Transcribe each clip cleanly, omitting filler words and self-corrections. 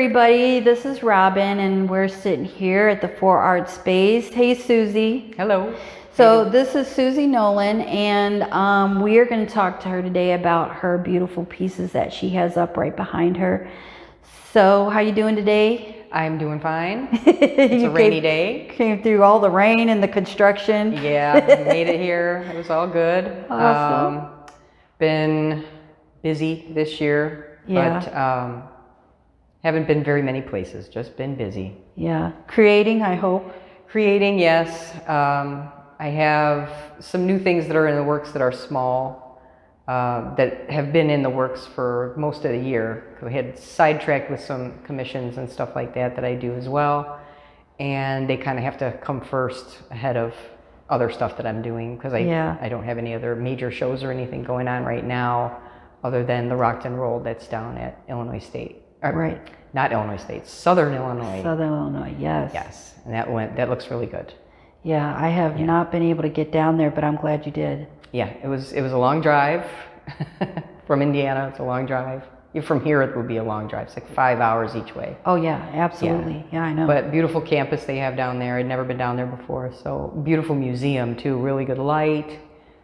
everybody, this is Robin and we're sitting here at the 4Art space. Hey Suzy. Hello. So this is Suzy Nolan and we are going to talk to her today about her beautiful pieces that she has up right behind her. So how you doing today? I'm doing fine. It's a rainy day. Came through all the rain and the construction. Yeah, made it here. It was all good. Awesome. Been busy this year, but haven't been very many places, just been busy. Yeah, creating, I hope. Creating, yes. I have some new things that are in the works that are small, that have been in the works for most of the year. I had sidetracked with some commissions and stuff like that I do as well. And they kind of have to come first ahead of other stuff that I'm doing because I don't have any other major shows or anything going on right now other than the Rocked and Rolled that's down at Illinois State. Right. Not Illinois State, Southern Illinois. Southern Illinois, yes. Yes, and that looks really good. Yeah, I have not been able to get down there, but I'm glad you did. Yeah, it was a long drive from Indiana. It's a long drive. From here, it would be a long drive. It's like 5 hours each way. Oh yeah, absolutely. Yeah, I know. But beautiful campus they have down there. I'd never been down there before. So beautiful museum too. Really good light.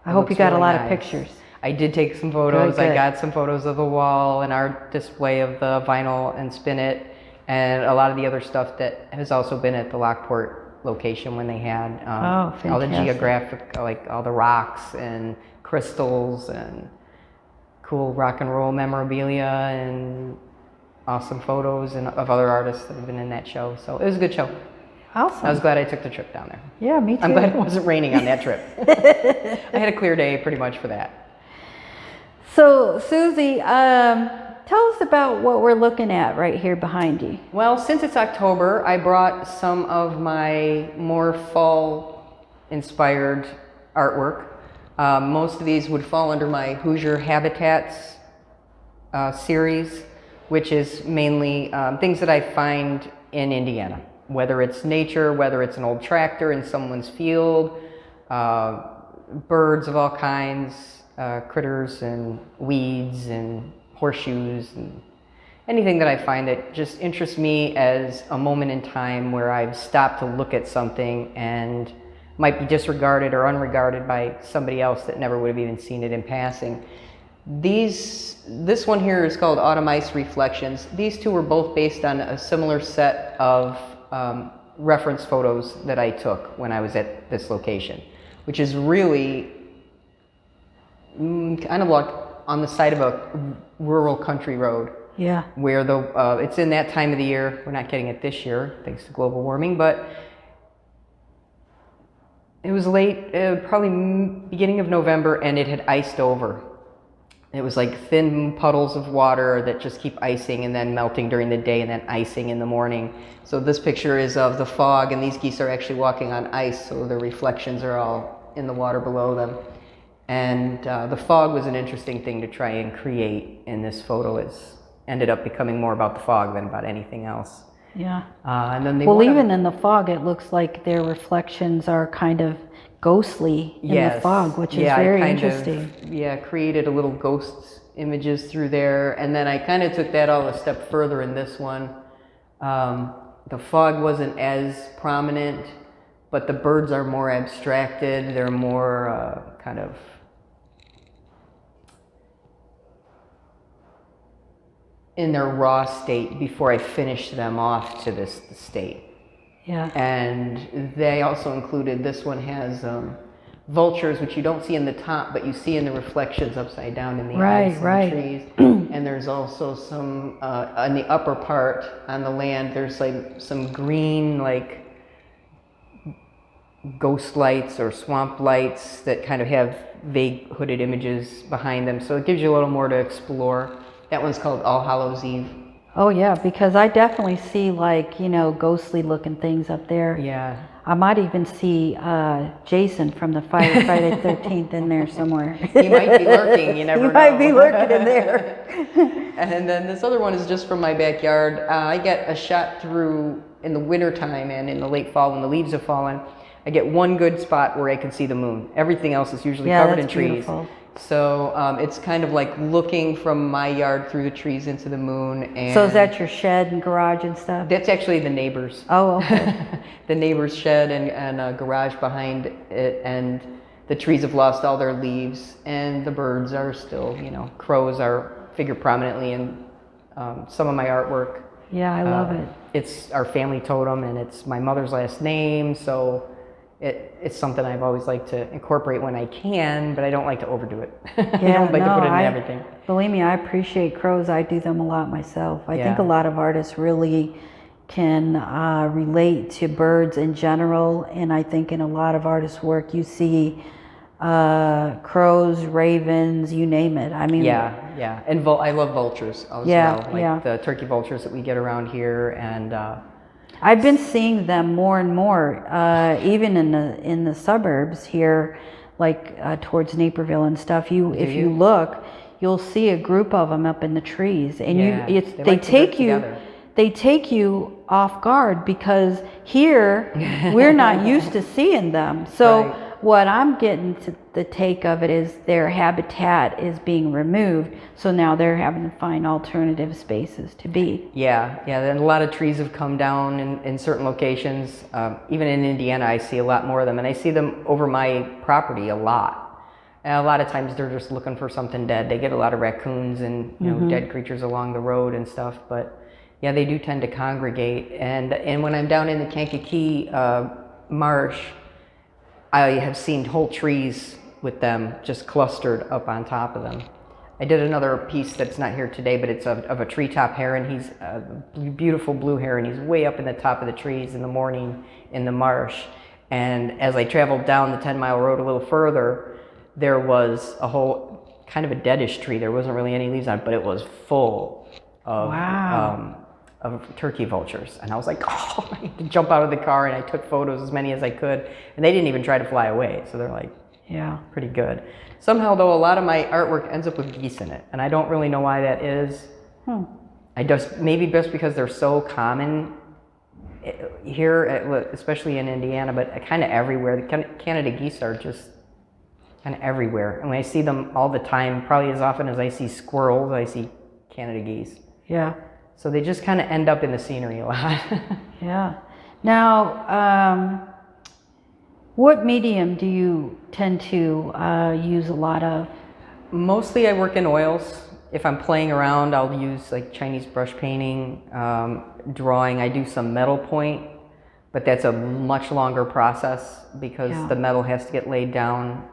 I hope you got a lot of pictures. I did take some photos. Good. I got some photos of the wall and our display of the vinyl and spin it, and a lot of the other stuff that has also been at the Lockport location when they had all the geographic, like all the rocks and crystals and cool rock and roll memorabilia and awesome photos and of other artists that have been in that show. So it was a good show. Awesome. I was glad I took the trip down there. Yeah, me too. I'm glad it wasn't raining on that trip. I had a clear day pretty much for that. So, Suzy, tell us about what we're looking at right here behind you. Well, since it's October, I brought some of my more fall-inspired artwork. Most of these would fall under my Hoosier Habitats series, which is mainly things that I find in Indiana, whether it's nature, whether it's an old tractor in someone's field, birds of all kinds, critters and weeds and horseshoes and anything that I find that just interests me as a moment in time where I've stopped to look at something and might be disregarded or unregarded by somebody else that never would have even seen it in passing. This one here is called Autumn Ice Reflections. These two were both based on a similar set of reference photos that I took when I was at this location, which is really kind of like on the side of a rural country road. Yeah. Where it's in that time of the year. We're not getting it this year thanks to global warming, but it was late, probably beginning of November, and it had iced over. It was like thin puddles of water that just keep icing and then melting during the day and then icing in the morning. So this picture is of the fog, and these geese are actually walking on ice, so the reflections are all in the water below them. And the fog was an interesting thing to try and create in this photo. It's ended up becoming more about the fog than about anything else. Yeah. And then even in the fog, it looks like their reflections are kind of ghostly in the fog, which is very interesting. Created a little ghost images through there. And then I kind of took that all a step further in this one. The fog wasn't as prominent, but the birds are more abstracted. They're more kind of in their raw state before I finished them off to this state. Yeah. And they also included, this one has vultures, which you don't see in the top, but you see in the reflections upside down in the ice and the trees. And there's also some, on the upper part on the land, there's like some green, like ghost lights or swamp lights that kind of have vague hooded images behind them. So it gives you a little more to explore. That one's called All Hallows Eve. Oh yeah, because I definitely see like, ghostly looking things up there. Yeah. I might even see Jason from the Friday the 13th in there somewhere. He might be lurking, you never know. He might be lurking in there. And then this other one is just from my backyard. I get a shot through in the wintertime and in the late fall when the leaves have fallen. I I get one good spot where I can see the moon. Everything else is usually Yeah, covered in that's trees. beautiful. So it's kind of like looking from my yard through the trees into the moon. And So is that your shed and garage and stuff? that's actually the neighbors. Oh, okay. The neighbor's shed and a garage behind it, and the trees have lost all their leaves, and the birds are still, crows figure prominently in some of my artwork. Yeah, I love it. It's our family totem, and it's my mother's last name, so it's something I've always liked to incorporate when I can, but I don't like to overdo it. I don't like to put it in everything. Believe me, I appreciate crows. I do them a lot myself. I think a Yeah. lot of artists really can relate to birds in general, and I think in a lot of artists' work you see crows, ravens, you name it. I mean, Yeah, and I love vultures as well, like the turkey vultures that we get around here, and I've been seeing them more and more, even in the suburbs here, like towards Naperville and stuff. If you look, you'll see a group of them up in the trees, and they take you off guard because here we're not used to seeing them. So Right. what I'm getting to the take of it is their habitat is being removed, so now they're having to find alternative spaces to be. Yeah, and a lot of trees have come down in certain locations. Even in Indiana, I see a lot more of them, and I see them over my property a lot. And a lot of times they're just looking for something dead. They get a lot of raccoons and dead creatures along the road and stuff, but yeah, they do tend to congregate. And when I'm down in the Kankakee marsh, I have seen whole trees with them just clustered up on top of them. I did another piece that's not here today, but it's of a treetop heron. He's a beautiful blue heron. He's way up in the top of the trees in the morning in the marsh. And as I traveled down the 10-mile road a little further, there was a whole kind of a deadish tree. There wasn't really any leaves on it, but it was full of of turkey vultures. And I was like, oh, I had to jump out of the car, and I took photos, as many as I could. And they didn't even try to fly away. So they're like, pretty good. Somehow, though, a lot of my artwork ends up with geese in it. And I don't really know why that is. Maybe just because they're so common here, especially in Indiana, but kind of everywhere. The Canada geese are just kind of everywhere. And I see them all the time, probably as often as I see squirrels, I see Canada geese. Yeah. So they just kind of end up in the scenery a lot. Yeah. Now, what medium do you tend to use a lot of? Mostly I work in oils. If I'm playing around, I'll use like Chinese brush painting, drawing. I do some metal point, but that's a much longer process because the metal has to get laid down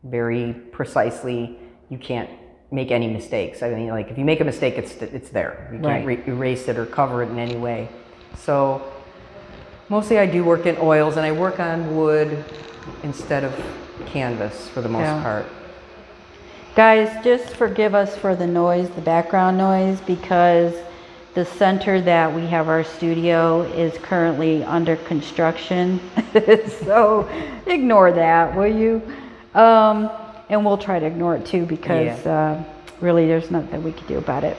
very precisely. You can't make any mistakes. I mean, like if you make a mistake, it's there. You can't erase it or cover it in any way. So mostly I do work in oils, and I work on wood instead of canvas for the most part. Guys, just forgive us for the noise, the background noise, because the center that we have our studio is currently under construction. So ignore that, will you? And we'll try to ignore it too, because really there's nothing that we could do about it.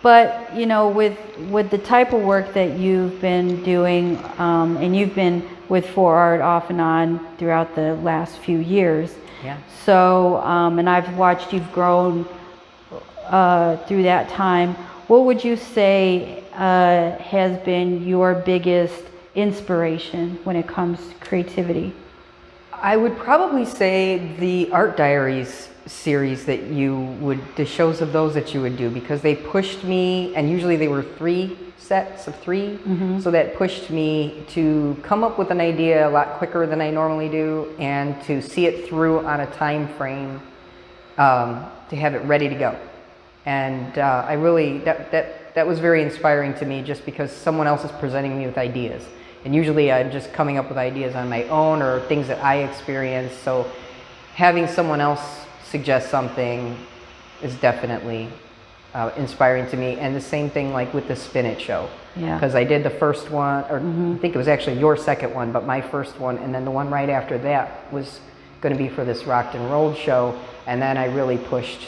But with the type of work that you've been doing, and you've been with 4Art off and on throughout the last few years. So, and I've watched you've grown through that time. What would you say has been your biggest inspiration when it comes to creativity? I would probably say the Art Diaries series the shows of those that you would do, because they pushed me, and usually they were 3 sets of 3, so that pushed me to come up with an idea a lot quicker than I normally do, and to see it through on a time frame, to have it ready to go. And I really, that was very inspiring to me, just because someone else is presenting me with ideas. And usually I'm just coming up with ideas on my own, or things that I experienced. So having someone else suggest something is definitely inspiring to me. And the same thing like with the Spin It show. Because I did the first one, or I think it was actually your second one, but my first one, and then the one right after that was going to be for this Rocked and Rolled show. And then I really pushed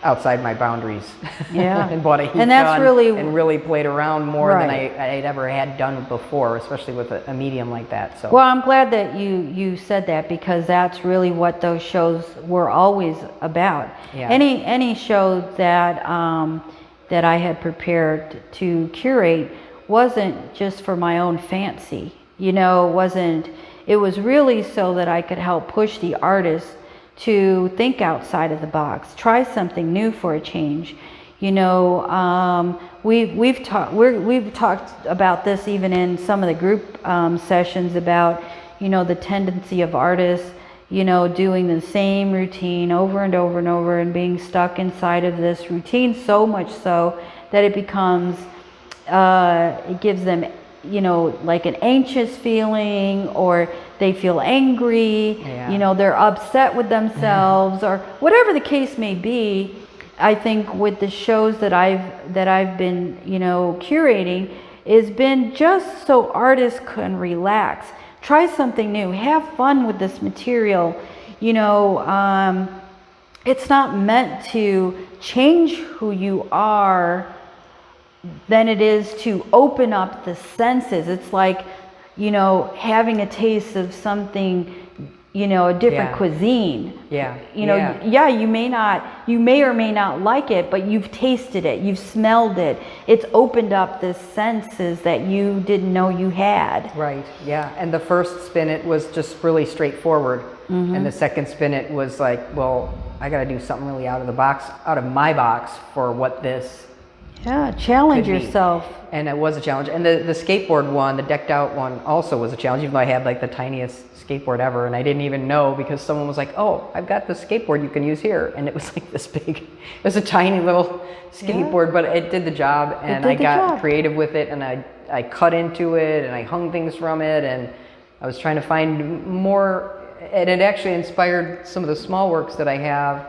outside my boundaries. Yeah. And bought a heat And that's gun really- and really played around more than Right. I'd ever had done before, especially with a medium like that. So. Well, I'm glad that you said that, because that's really what those shows were always about. Yeah. Any show that that I had prepared to curate wasn't just for my own fancy. You know, it was really so that I could help push the artists to think outside of the box, try something new for a change. You know, we've talked about this even in some of the group sessions about, you know, the tendency of artists, you know, doing the same routine over and over and over, and being stuck inside of this routine so much so that it becomes, it gives them, you know, like an anxious feeling, or they feel angry, Yeah. you know, they're upset with themselves, or whatever the case may be. I think with the shows that I've been, you know, curating, has been just so artists can relax, try something new, have fun with this material. You know, it's not meant to change who you are than it is to open up the senses. It's like, you know, having a taste of something, you know, a different Yeah. cuisine. Yeah. You know, yeah, you may or may not like it, but you've tasted it, you've smelled it. It's opened up the senses that you didn't know you had. Right, yeah. And the first spin it was just really straightforward. And the second spin it was like, well, I got to do something really out of my box for what this. Yeah, challenge Could be. yourself. And it was a challenge. And the skateboard one, the decked out one, also was a challenge, even though I had like the tiniest skateboard ever. And I didn't even know, because someone was like, oh, I've got this skateboard you can use here. And it was like this big, it was a tiny little skateboard, but it did the job. And I got creative with it, and I cut into it, and I hung things from it. And I was trying to find more. And it actually inspired some of the small works that I have.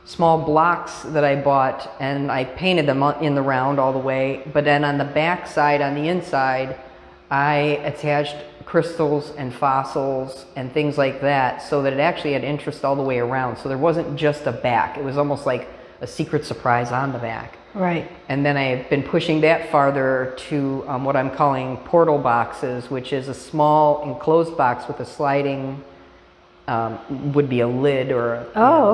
Small blocks that I bought, and I painted them in the round all the way, but then on the back side, on the inside, I attached crystals and fossils and things like that, so that it actually had interest all the way around. So there wasn't just a back, it was almost like a secret surprise on the back. Right. And then I've been pushing that farther to what I'm calling portal boxes, which is a small enclosed box with a sliding would be a lid or a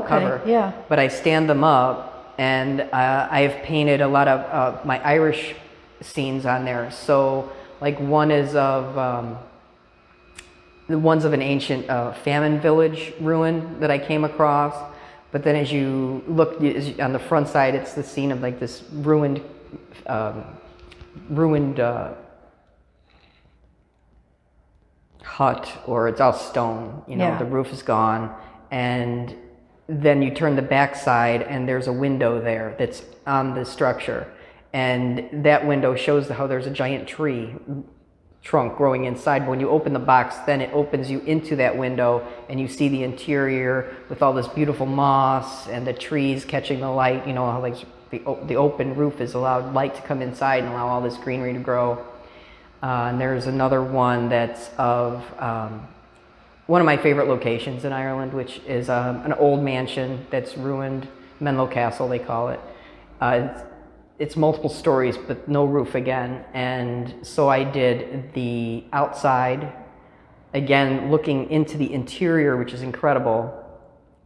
cover. Yeah. But I stand them up, and I've painted a lot of my Irish scenes on there. So like one is of the ones of an ancient famine village ruin that I came across. But then as you look on the front side, it's the scene of like this ruined hut, or it's all stone, you know, the roof is gone. And then you turn the back side, and there's a window there that's on the structure. And that window shows how there's a giant tree trunk growing inside. But when you open the box, then it opens you into that window, and you see the interior with all this beautiful moss and the trees catching the light. You know how like the open roof has allowed light to come inside and allow all this greenery to grow. And there's another one that's of one of my favorite locations in Ireland, which is an old mansion that's ruined, Menlo Castle they call it. It's multiple stories, but no roof again. And so I did the outside, again, looking into the interior, which is incredible,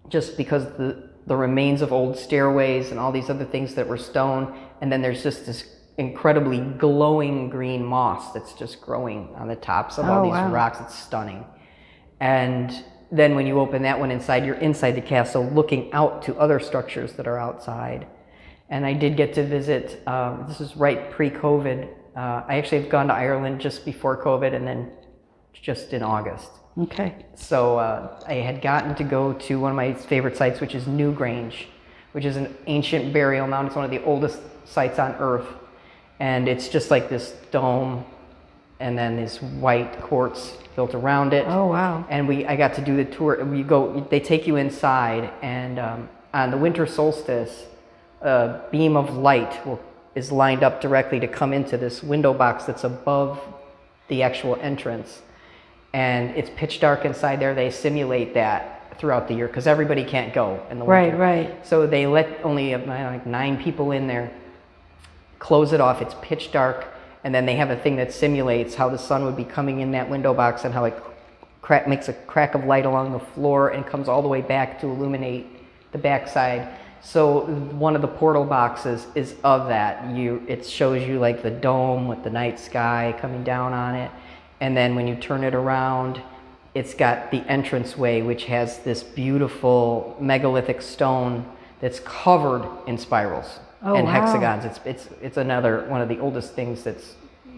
just because the remains of old stairways and all these other things that were stone. And then there's just this incredibly glowing green moss that's just growing on the tops of all these rocks. It's stunning. And then when you open that one inside, you're inside the castle looking out to other structures that are outside. And I did get to visit, this is right pre-COVID. I actually have gone to Ireland just before COVID, and then just in August. Okay. So I had gotten to go to one of my favorite sites, which is Newgrange, which is an ancient burial mound. It's one of the oldest sites on Earth. And it's just like this dome, and then this white quartz built around it. Oh, wow. And I got to do the tour. They take you inside, and on the winter solstice, a beam of light is lined up directly to come into this window box that's above the actual entrance. And it's pitch dark inside there. They simulate that. throughout the year because everybody can't go in the Right, winter. right. So they let only like 9 people in there, close it off, it's pitch dark, and then they have a thing that simulates how the sun would be coming in that window box and how it makes a crack of light along the floor and comes all the way back to illuminate the backside. So one of the portal boxes is of that. It shows you like the dome with the night sky coming down on it. And then when you turn it around, it's got the entranceway, which has this beautiful megalithic stone that's covered in spirals and wow. hexagons. It's another one of the oldest things that's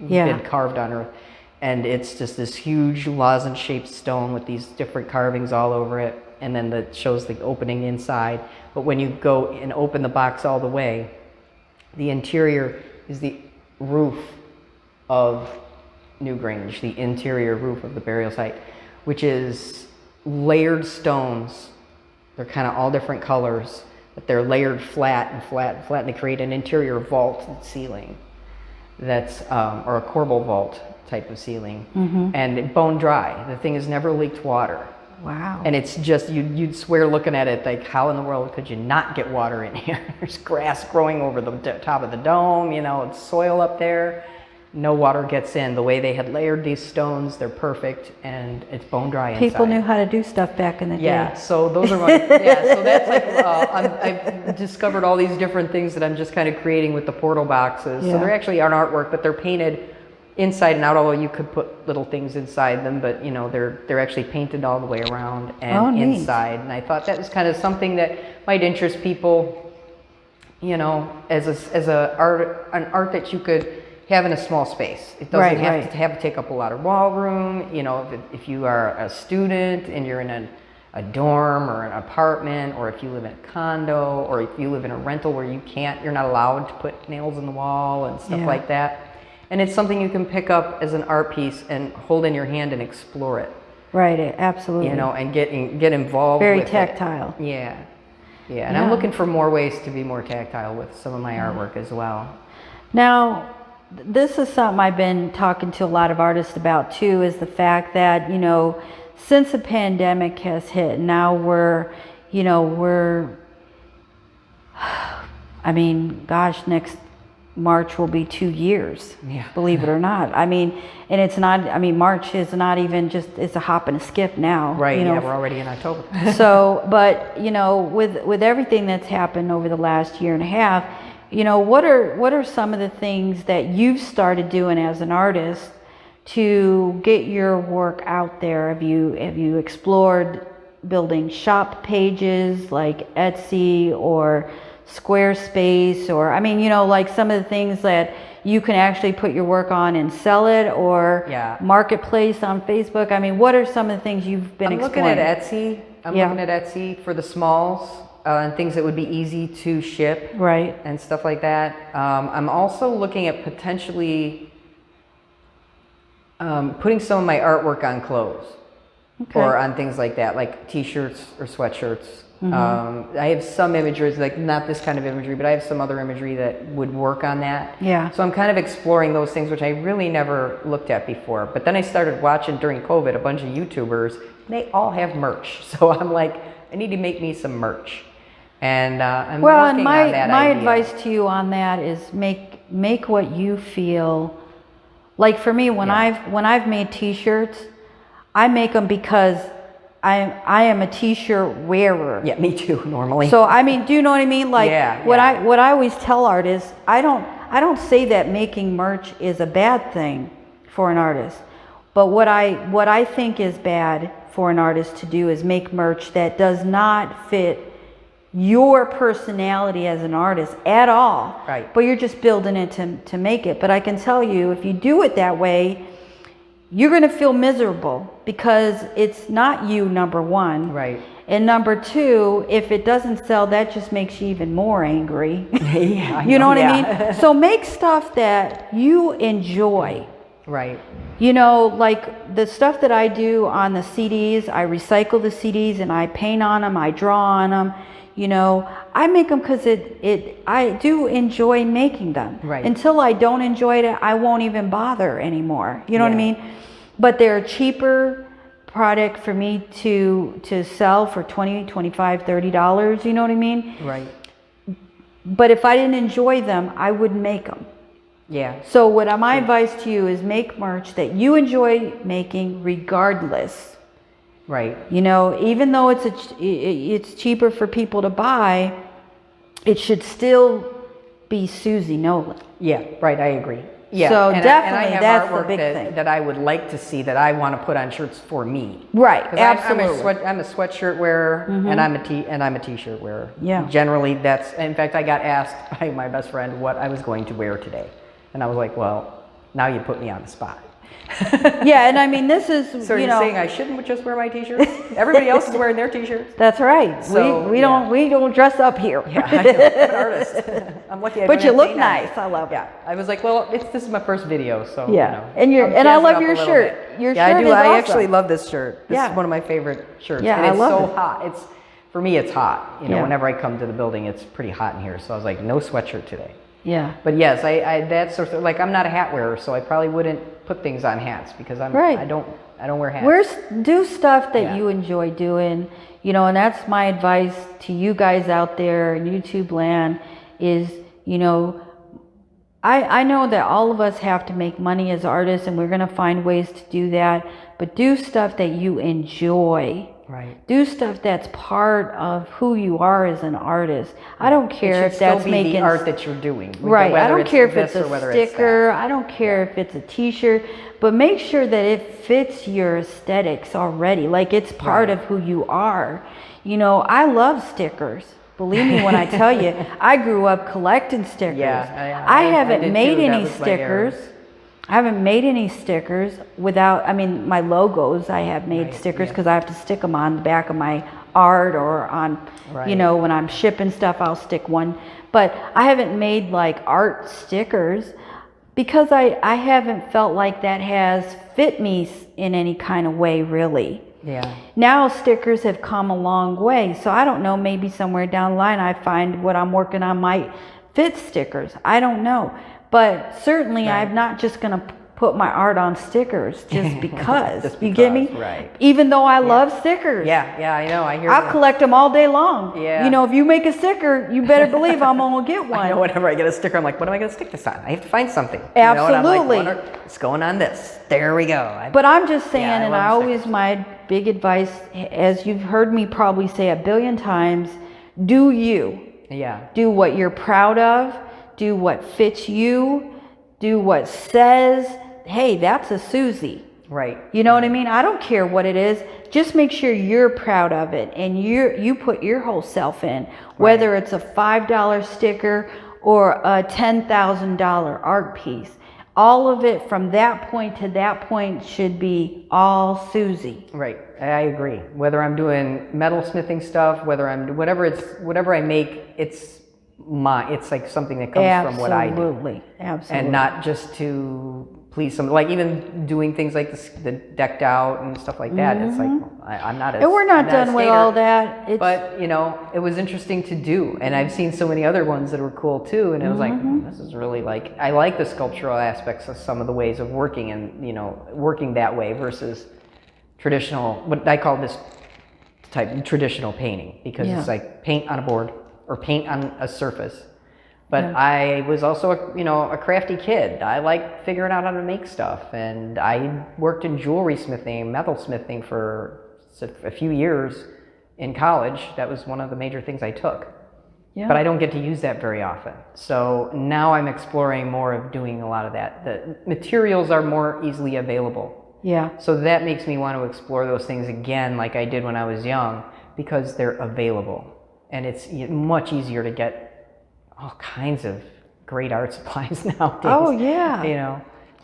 been carved on Earth. And it's just this huge lozenge-shaped stone with these different carvings all over it. And then that shows the opening inside. But when you go and open the box all the way, the interior is the roof of Newgrange, the interior roof of the burial site, which is layered stones. They're kind of all different colors, but they're layered flat and flat and flat, and they create an interior vault ceiling that's, or a corbel vault type of ceiling, and bone dry. The thing has never leaked water. Wow. And it's just, you'd swear looking at it, like, how in the world could you not get water in here? There's grass growing over the top of the dome, it's soil up there. No water gets in. The way they had layered these stones, they're perfect, and it's bone dry inside. People knew how to do stuff back in the day. Yeah, so those are my, so that's like, I've discovered all these different things that I'm just kind of creating with the portal boxes. So they're actually an artwork, but they're painted inside and out, although you could put little things inside them, but they're actually painted all the way around and inside. And I thought that was kind of something that might interest people, as an art that you could have in a small space. It doesn't have to take up a lot of wall room. If you are a student and you're in a dorm or an apartment, or if you live in a condo, or if you live in a rental where you're not allowed to put nails in the wall and stuff like that. And it's something you can pick up as an art piece and hold in your hand and explore it. Right, absolutely. And get involved with it. Very tactile. Yeah. And I'm looking for more ways to be more tactile with some of my artwork as well. Now, this is something I've been talking to a lot of artists about too, is the fact that, since the pandemic has hit, now next March will be 2 years, believe it or not. And it's not, March is not even it's a hop and a skip now. Right, we're already in October. So, but, with everything that's happened over the last year and a half, what are some of the things that you've started doing as an artist to get your work out there? Have you explored building shop pages like Etsy or Squarespace, or like some of the things that you can actually put your work on and sell it, or marketplace on Facebook? What are some of the things you've been exploring? Looking at Etsy. I'm looking at Etsy for the smalls and things that would be easy to ship, right, and stuff like that. I'm also looking at potentially putting some of my artwork on clothes, or on things like that, like T-shirts or sweatshirts. I have some imagery, like not this kind of imagery, but I have some other imagery that would work on that. Yeah. So I'm kind of exploring those things, which I really never looked at before. But then I started watching during COVID a bunch of YouTubers. They all have merch. So I'm like, I need to make me some merch. And I'm working on that my idea. advice to you on that is make what you feel. Like for me, when I've made T-shirts, I make them because I am a T-shirt wearer. Yeah, me too, normally. So do you know what I mean? Like what I always tell artists, I don't say that making merch is a bad thing for an artist. But what I think is bad for an artist to do is make merch that does not fit your personality as an artist at all. Right. But you're just building it to make it. But I can tell you, if you do it that way, you're going to feel miserable because it's not you, number one. Right. And number two, if it doesn't sell, that just makes you even more angry. You know what I mean? So make stuff that you enjoy. Right. Like the stuff that I do on the CDs, I recycle the CDs and I paint on them, I draw on them. I make them because I do enjoy making them. Right. Until I don't enjoy it, I won't even bother anymore. You know what I mean? But they're cheaper product for me to sell for $20, $25, $30, you know what I mean? Right. But if I didn't enjoy them, I wouldn't make them. Yeah. So my advice to you is make merch that you enjoy making regardless. Right. You know, even though it's cheaper for people to buy, it should still be Suzy Nolan. Yeah, right, I agree. Yeah. So and definitely, I have that's the artwork big thing. that I would like to see that I want to put on shirts for me. Right, 'Cause absolutely. I'm a sweatshirt wearer, and I'm a t-shirt wearer. Yeah. Generally, in fact, I got asked by my best friend what I was going to wear today, and I was like, well, now you put me on the spot. Yeah, and I mean, this is, So you're saying I shouldn't just wear my t-shirts? Everybody else is wearing their t-shirts. That's right. So, we don't dress up here. Yeah, I'm an artist. I'm lucky. But you look nice. I love it. Yeah, I was like, well, this is my first video, so Yeah, you know, and I I'm love jazzing your up a little shirt. bit. Your Yeah, shirt I do. is I awesome. actually love this shirt. This Yeah. is one of my favorite shirts. Yeah, and I it's love so it. hot. For me, it's hot. You know, Yeah. whenever I come to the building, it's pretty hot in here. So I was like, no sweatshirt today. Yeah. But yes, I that's sort of like I'm not a hat wearer, so I probably wouldn't put things on hats because Right. I don't wear hats. Do stuff that Yeah. you enjoy doing, you know, and that's my advice to you guys out there in YouTube land is, you know, I know that all of us have to make money as artists and we're going to find ways to do that, but do stuff that you enjoy. Right. Do stuff that's part of who you are as an artist. I don't care if that's still be making the art that you're doing. Right. I whether don't it's care if this it's or a whether it's sticker. that. I don't care if it's a t-shirt, but make sure that it fits your aesthetics already. Like it's part Right. of who you are. You know, I love stickers. Believe me when I tell you, I grew up collecting stickers. Yeah, I did haven't made too. That any was my era. stickers. I haven't made any stickers without, I mean, my logos, I have made Right, stickers yeah. because I have to stick them on the back of my art or on, you Right. know, when I'm shipping stuff, I'll stick one. But I haven't made like art stickers because I haven't felt like that has fit me in any kind of way, really. Yeah. Now stickers have come a long way. So I don't know, maybe somewhere down the line I find what I'm working on might fit stickers. I don't know. But certainly Right. I'm not just going to put my art on stickers just because. Just You get me? because, right. Even though I love stickers. Yeah, I know. I hear I'll that. collect them all day long. Yeah. You know, if you make a sticker, you better believe I'm going to get one. I know whenever I get a sticker, I'm like, what am I going to stick this on? I have to find something. You know, and I'm like, Absolutely. it's going on this. There we go. But I'm just saying, Yeah, I and love I always, stickers. my big advice, as you've heard me probably say a billion times, do you. Yeah. Do what you're proud of. Do what fits you. Do what says, hey, that's a Suzy. Right. You know what I mean? I don't care what it is. Just make sure you're proud of it and you put your whole self in. Whether it's a $5 sticker or a $10,000 art piece. All of it from that point to that point should be all Suzy. Right. I agree. Whether I'm doing metalsmithing stuff, whether whatever I make, it's like something that comes from what I do. Absolutely. And not just to please somebody. Like even doing things like the decked out and stuff like that. It's like I'm not. And we're not done with all that. But you know, it was interesting to do, and I've seen so many other ones that were cool too. And it was like, this is really like I like the sculptural aspects of some of the ways of working, and you know, working that way versus traditional. What I call this type traditional painting because it's like paint on a board or paint on a surface. But I was also, a crafty kid. I like figuring out how to make stuff. And I worked in jewelry smithing, metal smithing for a few years in college. That was one of the major things I took. Yeah. But I don't get to use that very often. So now I'm exploring more of doing a lot of that. The materials are more easily available. Yeah. So that makes me want to explore those things again like I did when I was young because they're available. And it's much easier to get all kinds of great art supplies nowadays. Oh, yeah. You know,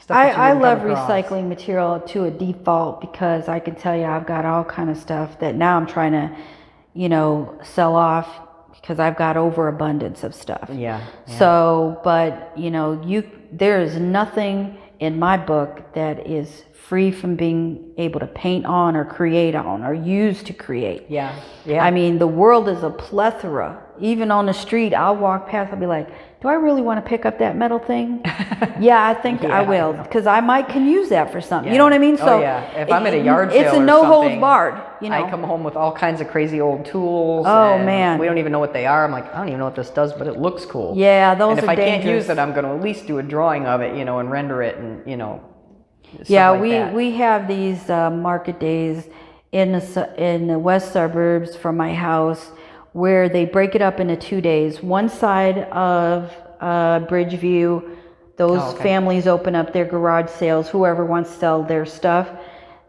I love recycling material to a default because I can tell you I've got all kind of stuff that now I'm trying to, sell off because I've got overabundance of stuff. Yeah. So, but, there is nothing in my book that is free from being able to paint on or create on or use to create. Yeah. I mean, the world is a plethora. Even on the street, I'll walk past, I'll be like, do I really want to pick up that metal thing? Yeah, I think I will, because I can use that for something. Yeah. You know what I mean? So if I'm at a yard sale it's a or no holds something, barred. You know, I come home with all kinds of crazy old tools. Oh, and man. we don't even know what they are. I'm like, I don't even know what this does, but it looks cool. Yeah, those and if are I can't dangerous. use it, I'm going to at least do a drawing of it, and render it, and Yeah, like that. we have these market days in the west suburbs from my house, where they break it up into 2 days. One side of Bridgeview, those families open up their garage sales. Whoever wants to sell their stuff,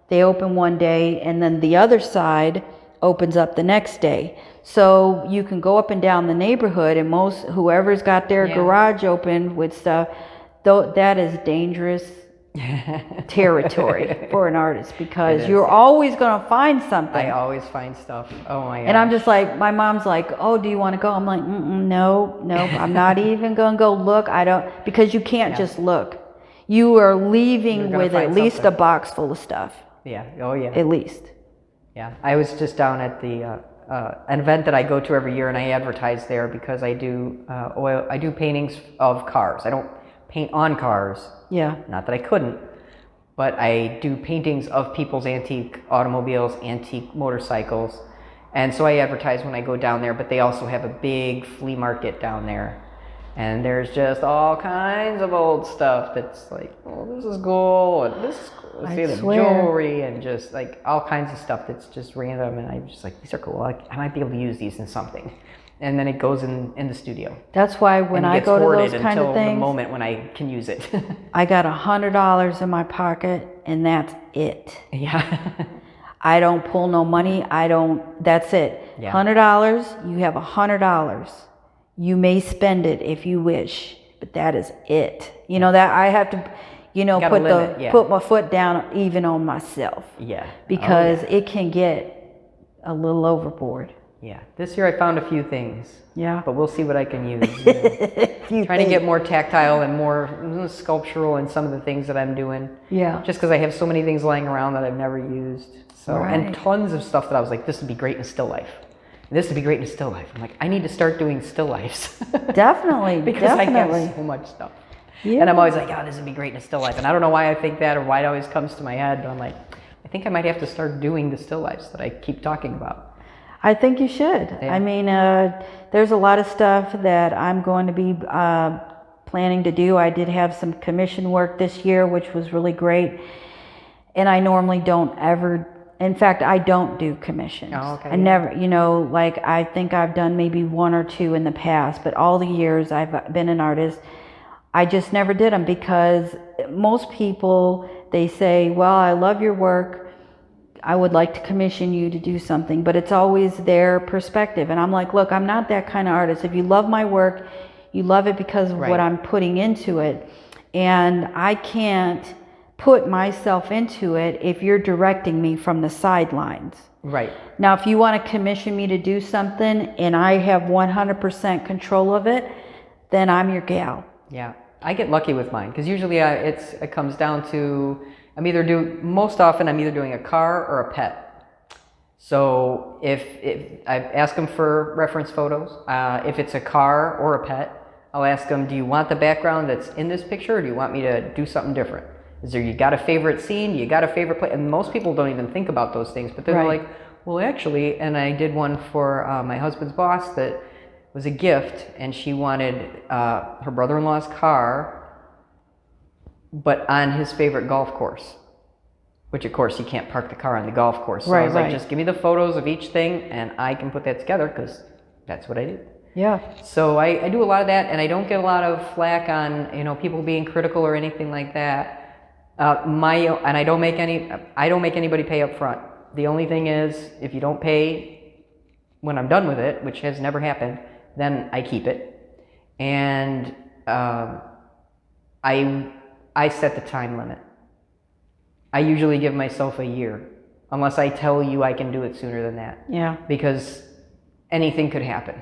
they open one day, and then the other side opens up the next day. So you can go up and down the neighborhood, and whoever's got their garage open with stuff, though, that is dangerous territory for an artist, because you're always going to find something. I always find stuff. Oh my god! And I'm just like, my mom's like, oh, do you want to go? I'm like, no, I'm not even going to go look. I don't, because you can't just look. You are leaving with at least a box full of stuff. Yeah. Oh yeah. At least. Yeah. I was just down at the an event that I go to every year, and I advertise there because I do I do paintings of cars. I don't paint on cars. Yeah. Not that I couldn't, but I do paintings of people's antique automobiles, antique motorcycles. And so I advertise when I go down there, but they also have a big flea market down there. And there's just all kinds of old stuff that's like, oh, this is cool, and this is cool. See the jewelry, and just like all kinds of stuff that's just random. And I'm just like, these are cool. I might be able to use these in something. And then it goes in the studio. That's why when I go to those kind of things, the moment when I can use it. I got $100 in my pocket, and that's it. Yeah. I don't pull no money. That's it. Yeah. $100, you have $100. You may spend it if you wish, but that is it. That I have to, put my foot down even on myself. Yeah. Because it can get a little overboard. Yeah. This year I found a few things. Yeah. But we'll see what I can use. Trying to get more tactile and more sculptural in some of the things that I'm doing. Yeah. Just because I have so many things lying around that I've never used. So and tons of stuff that I was like, this would be great in still life. This would be great in still life. I'm like, I need to start doing still lifes. Definitely. Because I have so much stuff. Yeah. And I'm always like, oh, this would be great in a still life. And I don't know why I think that or why it always comes to my head. But I'm like, I think I might have to start doing the still lifes that I keep talking about. I think you should. Yeah. I mean, there's a lot of stuff that I'm going to be planning to do. I did have some commission work this year, which was really great. And I normally don't ever, in fact, I don't do commissions. Oh, okay. I never, I think I've done maybe 1 or 2 in the past, but all the years I've been an artist, I just never did them, because most people, they say, well, I love your work, I would like to commission you to do something, but it's always their perspective. And I'm like, look, I'm not that kind of artist. If you love my work, you love it because of what I'm putting into it. And I can't put myself into it if you're directing me from the sidelines. Right. Now, if you want to commission me to do something and I have 100% control of it, then I'm your gal. Yeah. I get lucky with mine, because usually it comes down to, most often I'm either doing a car or a pet. So if I ask them for reference photos, if it's a car or a pet, I'll ask them, do you want the background that's in this picture, or do you want me to do something different? You got a favorite scene? You got a favorite place? And most people don't even think about those things, but they're like, well, actually, and I did one for my husband's boss that was a gift, and she wanted her brother-in-law's car, but on his favorite golf course, which of course you can't park the car on the golf course. So I was like, just give me the photos of each thing and I can put that together, because that's what I do. Yeah. So I do a lot of that, and I don't get a lot of flack on, people being critical or anything like that. I don't make anybody pay up front. The only thing is, if you don't pay when I'm done with it, which has never happened, then I keep it. And I set the time limit. I usually give myself a year, unless I tell you I can do it sooner than that. Yeah. Because anything could happen.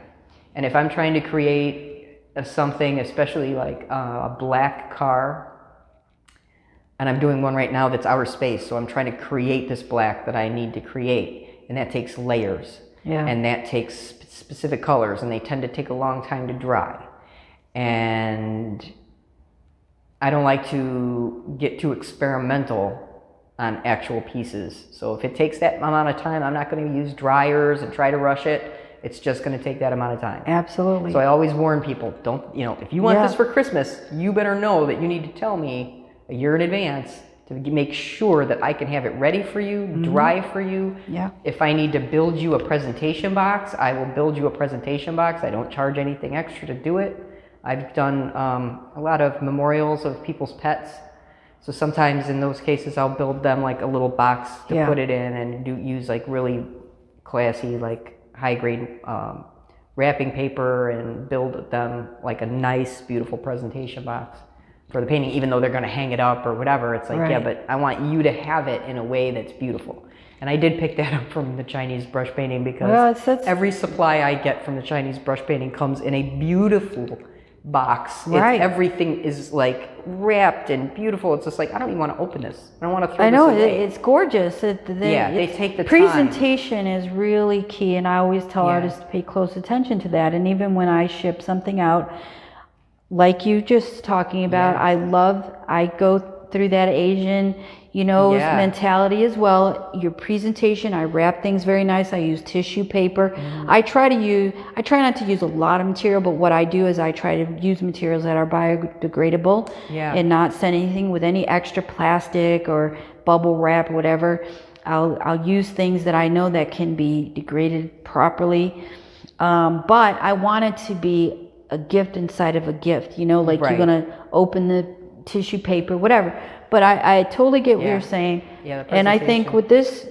And if I'm trying to create something, especially like a black car, and I'm doing one right now that's outer space, so I'm trying to create this black that I need to create, and that takes layers. Yeah. And that takes specific colors, and they tend to take a long time to dry. and I don't like to get too experimental on actual pieces. So if it takes that amount of time, I'm not going to use dryers and try to rush it. It's just going to take that amount of time. Absolutely. So I always warn people, don't, if you want this for Christmas, you better know that you need to tell me a year in advance to make sure that I can have it ready for you, dry for you. Yeah. If I need to build you a presentation box, I will build you a presentation box. I don't charge anything extra to do it. I've done a lot of memorials of people's pets. So sometimes in those cases, I'll build them like a little box to put it in and use like really classy, like high grade wrapping paper and build them like a nice, beautiful presentation box for the painting, even though they're going to hang it up or whatever. It's like, yeah, but I want you to have it in a way that's beautiful. And I did pick that up from the Chinese brush painting because every supply I get from the Chinese brush painting comes in a beautiful box. Right. Everything is like wrapped and beautiful. It's just like, I don't even want to open this. I don't want to throw I know, this away. it's gorgeous. They take the time. Presentation is really key, and I always tell artists to pay close attention to that. And even when I ship something out, like you just talking about, I go through that Asian, mentality as well. Your presentation, I wrap things very nice. I use tissue paper. I try not to use a lot of material, but what I do is I try to use materials that are biodegradable and not send anything with any extra plastic or bubble wrap, whatever. I'll use things that I know that can be degraded properly. But I want it to be a gift inside of a gift, like you're going to open the tissue paper, whatever. But I totally get what you're saying. Yeah, and I think with this,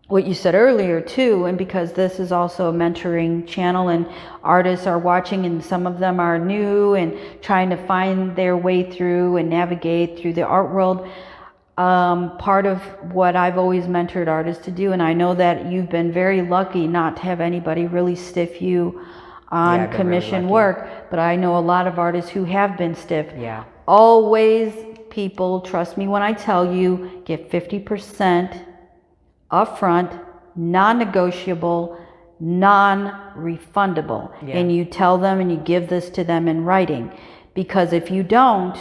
what you said earlier too, and because this is also a mentoring channel and artists are watching and some of them are new and trying to find their way through and navigate through the art world. Part of what I've always mentored artists to do, and I know that you've been very lucky not to have anybody really stiff you on commission work, but I know a lot of artists who have been stiff. Always, people, trust me when I tell you, get 50% upfront, non-negotiable, non-refundable. And you tell them and you give this to them in writing. Because if you don't,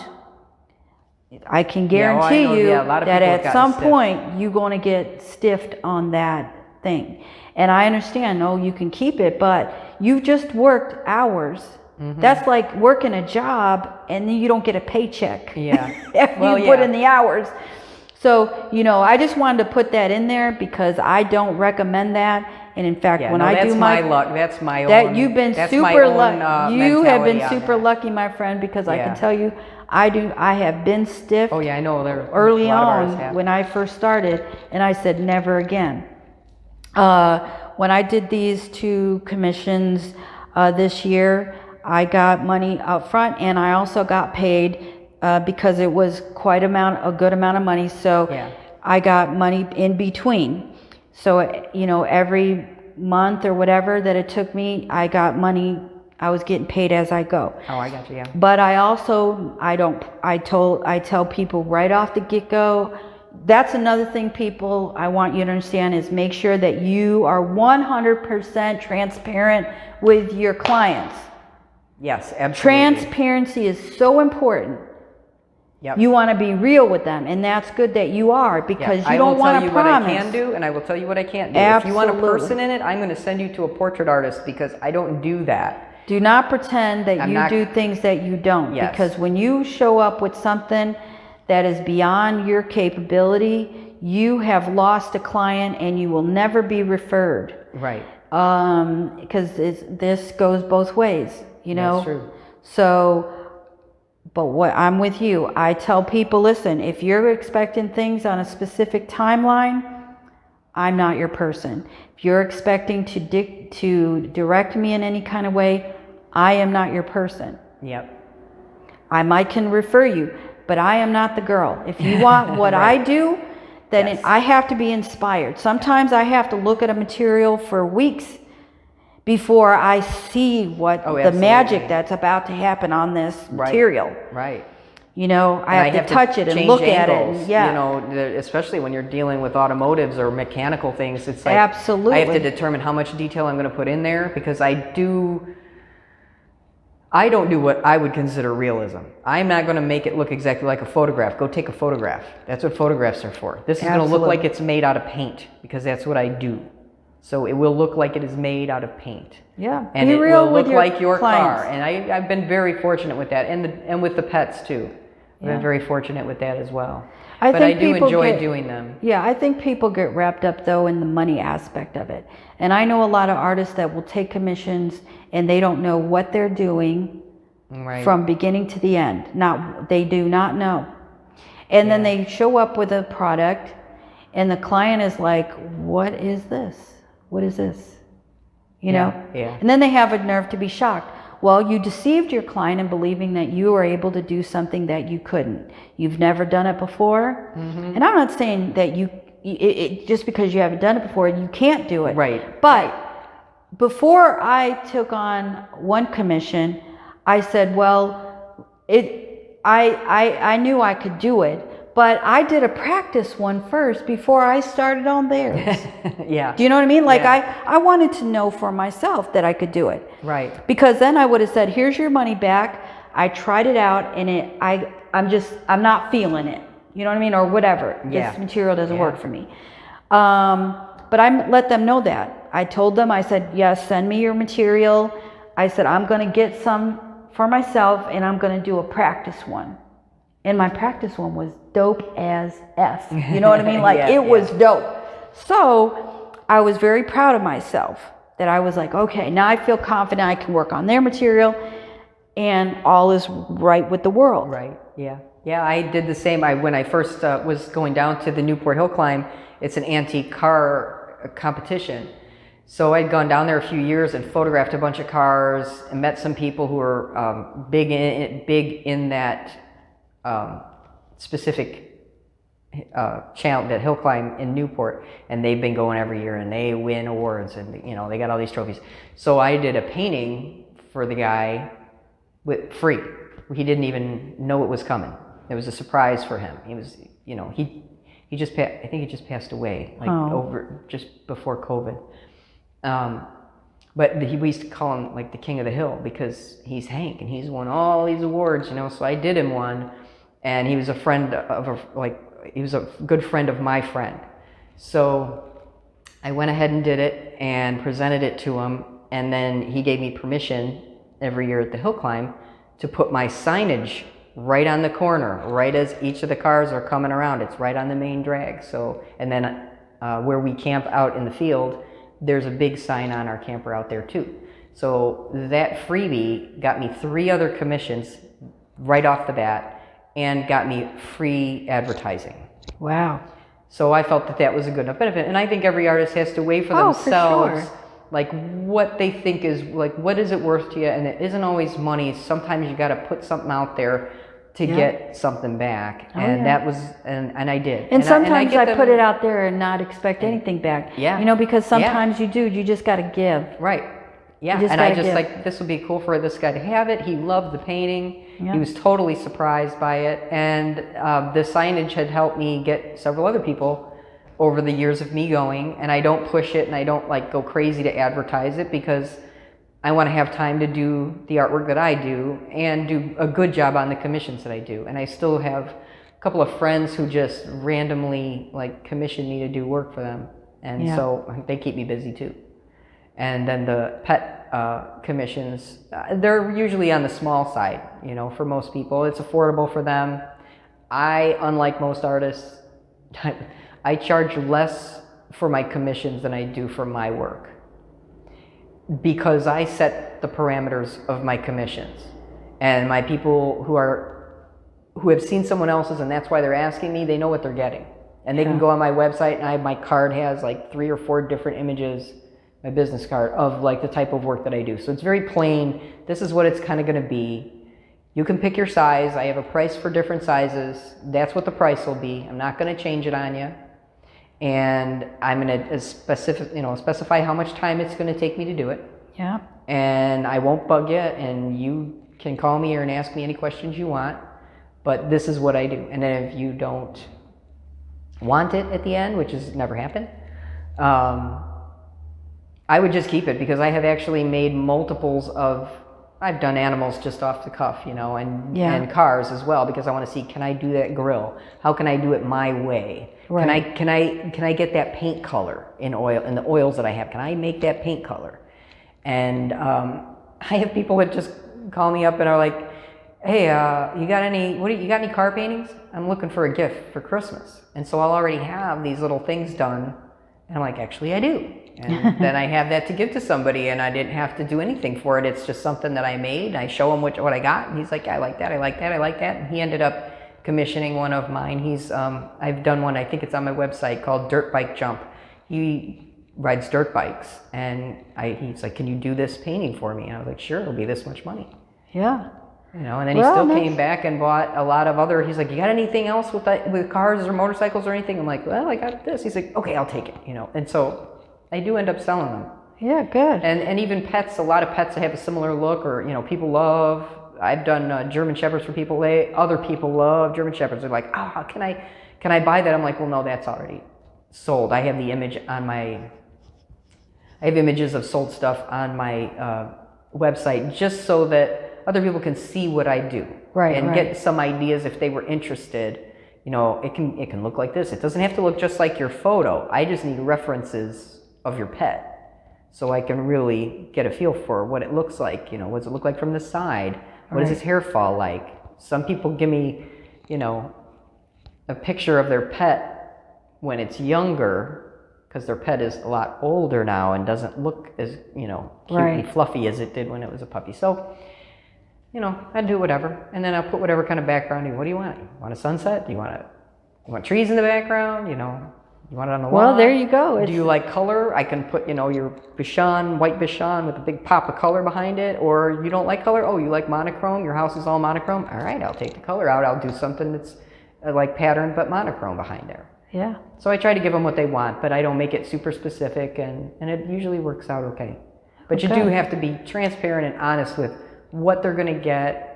I can guarantee you that at some point you're going to get stiffed on that thing. And I understand, you can keep it, but you've just worked hours. That's like working a job and then you don't get a paycheck after you put in the hours. So, I just wanted to put that in there because I don't recommend that. And in fact, when I do my luck, that's my own. That you've been super lucky. You have been super lucky, my friend, because I can tell you, I have been stiff. Oh yeah, I know. Early on when I first started, and I said never again. When I did these 2 commissions this year, I got money up front, and I also got paid because it was a good amount of money. So I got money in between. So every month or whatever that it took me, I got money. I was getting paid as I go. Oh, I got you. Yeah. But I tell people right off the get-go. That's another thing, people, I want you to understand is make sure that you are 100% transparent with your clients. Yes, absolutely. Transparency is so important. You want to be real with them, and that's good that you are because you don't want to promise. I will tell you what I can do, and I will tell you what I can't do. If you want a person in it, I'm going to send you to a portrait artist because I don't do that. Do not pretend that you do things that you don't, because when you show up with something that is beyond your capability, you have lost a client and you will never be referred. Right. Because this goes both ways, That's true. So, but what I'm with you, I tell people, listen, if you're expecting things on a specific timeline, I'm not your person. If you're expecting to direct me in any kind of way, I am not your person. I can refer you, but I am not the girl. If you want what I do, then I have to be inspired. Sometimes I have to look at a material for weeks before I see what the magic that's about to happen on this material. Right. I have to touch it and look at it. And, especially when you're dealing with automotives or mechanical things, it's like absolutely. I have to determine how much detail I'm going to put in there because I do I don't do what I would consider realism. I'm not going to make it look exactly like a photograph. Go take a photograph. That's what photographs are for. This is going to look like it's made out of paint because that's what I do. So it will look like it is made out of paint. Yeah. And Be it real will with look your like your clients. car. And I've been very fortunate with that. And with the pets too. I've been very fortunate with that as well. But I do enjoy doing them. Yeah, I think people get wrapped up though in the money aspect of it. And I know a lot of artists that will take commissions and they don't know what they're doing from beginning to the end. They do not know. And then they show up with a product and the client is like, what is this? What is this? You know? Yeah. And then they have a nerve to be shocked. Well, you deceived your client in believing that you were able to do something that you couldn't. You've never done it before. And I'm not saying that just because you haven't done it before, you can't do it. Right. But before I took on one commission, I said, well, I knew I could do it. But I did a practice one first before I started on theirs. Yeah. Do you know what I mean? Like I wanted to know for myself that I could do it. Right. Because then I would have said, here's your money back. I tried it out and I'm not feeling it. You know what I mean? Or whatever. Yeah. This material doesn't work for me. But I let them know that. I told them, I said, yes, send me your material. I said, I'm going to get some for myself and I'm going to do a practice one. And my practice one was dope as F. You know what I mean? Like it was dope. So I was very proud of myself that I was like, okay, now I feel confident I can work on their material and all is right with the world. Right. Yeah. Yeah. I did the same. When I first was going down to the Newport Hill Climb, it's an antique car competition. So I'd gone down there a few years and photographed a bunch of cars and met some people who were big in that specific channel, that hill climb in Newport, and they've been going every year and they win awards and they got all these trophies. So I did a painting for the guy with free. He didn't even know it was coming. It was a surprise for him. He was, he just I think he just passed away over just before COVID. But we used to call him like the king of the hill because he's Hank and he's won all these awards, so I did him one. And he was a friend he was a good friend of my friend. So I went ahead and did it and presented it to him. And then he gave me permission every year at the hill climb to put my signage right on the corner, right as each of the cars are coming around. It's right on the main drag. So, and then where we camp out in the field, there's a big sign on our camper out there too. So that freebie got me 3 other commissions right off the bat and got me free advertising. Wow. So I felt that was a good enough benefit. And I think every artist has to weigh for themselves, like what they think is, like, what is it worth to you? And it isn't always money. Sometimes you got to put something out there to get something back. And that was, and I did. And sometimes I put it out there and not expect anything back. Yeah. Because sometimes you just got to give. Right. Yeah, and I just like, this would be cool for this guy to have it. He loved the painting. Yeah. He was totally surprised by it. And the signage had helped me get several other people over the years of me going. And I don't push it and I don't like go crazy to advertise it because I want to have time to do the artwork that I do and do a good job on the commissions that I do. And I still have a couple of friends who just randomly like commission me to do work for them. And so they keep me busy too. And then the pet commissions, they're usually on the small side, for most people. It's affordable for them. Unlike most artists, I charge less for my commissions than I do for my work because I set the parameters of my commissions. And my people who have seen someone else's and that's why they're asking me, they know what they're getting. And they can go on my website and my card has like 3 or 4 different images, my business card, of like the type of work that I do. So it's very plain. This is what it's kind of going to be. You can pick your size. I have a price for different sizes. That's what the price will be. I'm not going to change it on you. And I'm going to specify how much time it's going to take me to do it. Yeah. And I won't bug you, and you can call me here and ask me any questions you want. But this is what I do. And then if you don't want it at the end, which has never happened, I would just keep it because I have actually made multiples of, I've done animals just off the cuff, you know, Yeah. and cars as well, because I want to see, can I do that grill? How can I do it my way? Right. Can I get that paint color in the oils that I have? Can I make that paint color? And I have people that just call me up and are like, hey, you got any car paintings? I'm looking for a gift for Christmas. And so I'll already have these little things done. And I'm like, actually, I do. And then I have that to give to somebody, and I didn't have to do anything for it. It's just something that I made. I show him what I got, and he's like, I like that, I like that, I like that. And he ended up commissioning one of mine. I've done one, I think it's on my website, called Dirt Bike Jump. He rides dirt bikes, and he's like, can you do this painting for me? And I was like, sure, it'll be this much money. Yeah. You know, and then he still came back and bought a lot of other, he's like, you got anything else with cars or motorcycles or anything? I'm like, well, I got this. He's like, okay, I'll take it, you know. And so I do end up selling them. Yeah, good. And even pets, a lot of pets that have a similar look, or, you know, people love. I've done German Shepherds for people. Other people love German Shepherds. They're like, oh, can I buy that? I'm like, well, no, that's already sold. I have the image on I have images of sold stuff on my website, just so that other people can see what I do, and get some ideas if they were interested. You know, it can look like this. It doesn't have to look just like your photo. I just need references of your pet, so I can really get a feel for what it looks like. You know, what does it look like from the side? What does his hair fall like? Some people give me, you know, a picture of their pet when it's younger, because their pet is a lot older now and doesn't look as, you know, cute and fluffy as it did when it was a puppy. So, you know, I do whatever, and then I'll put whatever kind of background in. What do you want? You want a sunset? You want trees in the background? You know, you want it on the wall? Well, there you go. Do you like color? I can put, you know, your Bichon, white Bichon with a big pop of color behind it. Or you don't like color? Oh, you like monochrome? Your house is all monochrome? All right, I'll take the color out. I'll do something that's like pattern but monochrome behind there. Yeah. So I try to give them what they want, but I don't make it super specific, and it usually works out okay. But you do have to be transparent and honest with what they're going to get,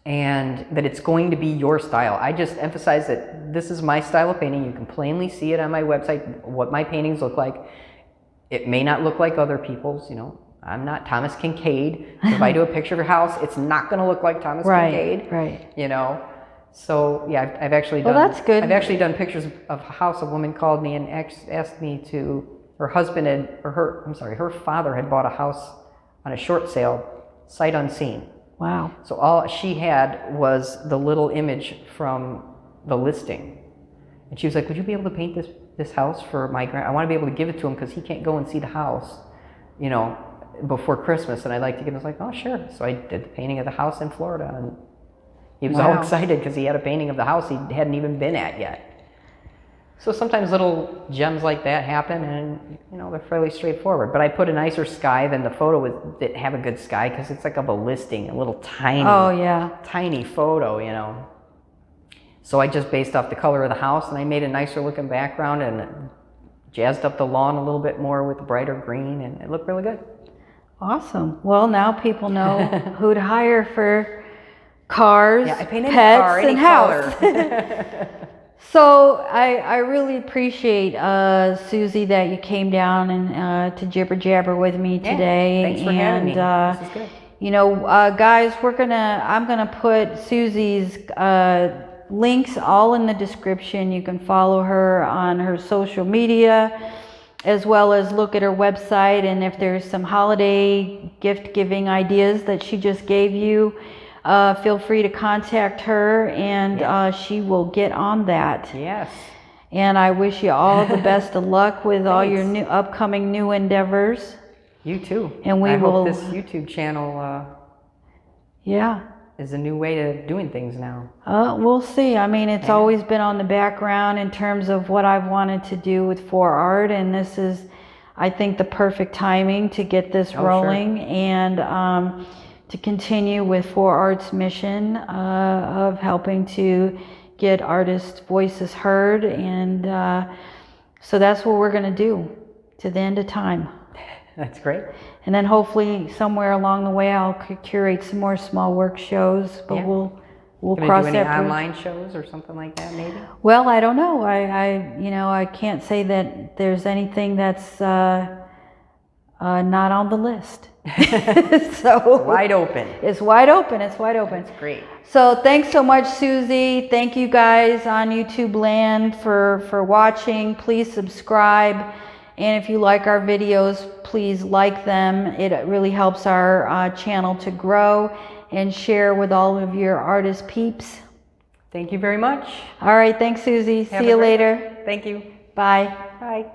and that it's going to be your style. I just emphasize that this is my style of painting. You can plainly see it on my website, what my paintings look like. It may not look like other people's, you know. I'm not Thomas Kincaid. So if I do a picture of your house, it's not going to look like Thomas Kincaid. Right. You know. So yeah, I've actually done. Well, that's good. I've actually done pictures of a house. A woman called me and asked me to. Her father had bought a house on a short sale, sight unseen. Wow. So all she had was the little image from the listing. And she was like, would you be able to paint this house for my I want to be able to give it to him because he can't go and see the house, you know, before Christmas. And I'd like to give him, I was like, oh, sure. So I did the painting of the house in Florida. And he was all excited because he had a painting of the house he hadn't even been at yet. So sometimes little gems like that happen, and you know, they're fairly straightforward. But I put a nicer sky than the photo didn't have a good sky, because it's like of a listing, a little tiny photo, you know. So I just based off the color of the house, and I made a nicer looking background and jazzed up the lawn a little bit more with brighter green, and it looked really good. Awesome. Well, now people know who to hire for cars, I paint any pets, car, any and color. house. So I really appreciate, Suzy, that you came down and to jibber jabber with me today. Thanks for having me. This is good. You know, guys, I'm gonna put Suzy's links all in the description. You can follow her on her social media, as well as look at her website. And if there's some holiday gift giving ideas that she just gave you, feel free to contact her, and she will get on that. Yes. And I wish you all the best of luck with all your upcoming new endeavors. You too. And I hope this YouTube channel is a new way of doing things now. We'll see. I mean, it's always been on the background in terms of what I've wanted to do with 4Art, and this is, I think, the perfect timing to get this rolling. Sure. And to continue with 4Art's mission of helping to get artists' voices heard. And so that's what we're going to do to the end of time. That's great. And then hopefully somewhere along the way I'll curate some more small work shows, but we'll cross that bridge. Any online shows or something like that, maybe? Well, I don't know. I can't say that there's anything that's not on the list. So Wide open. it's wide open. It's wide open. That's great. So thanks so much, Suzy. Thank you guys on YouTube land for watching. Please subscribe. And if you like our videos, please like them. It really helps our channel to grow, and share with all of your artist peeps. Thank you very much. All right. Thanks, Suzy. Have See a you great- later. Thank you. Bye. Bye.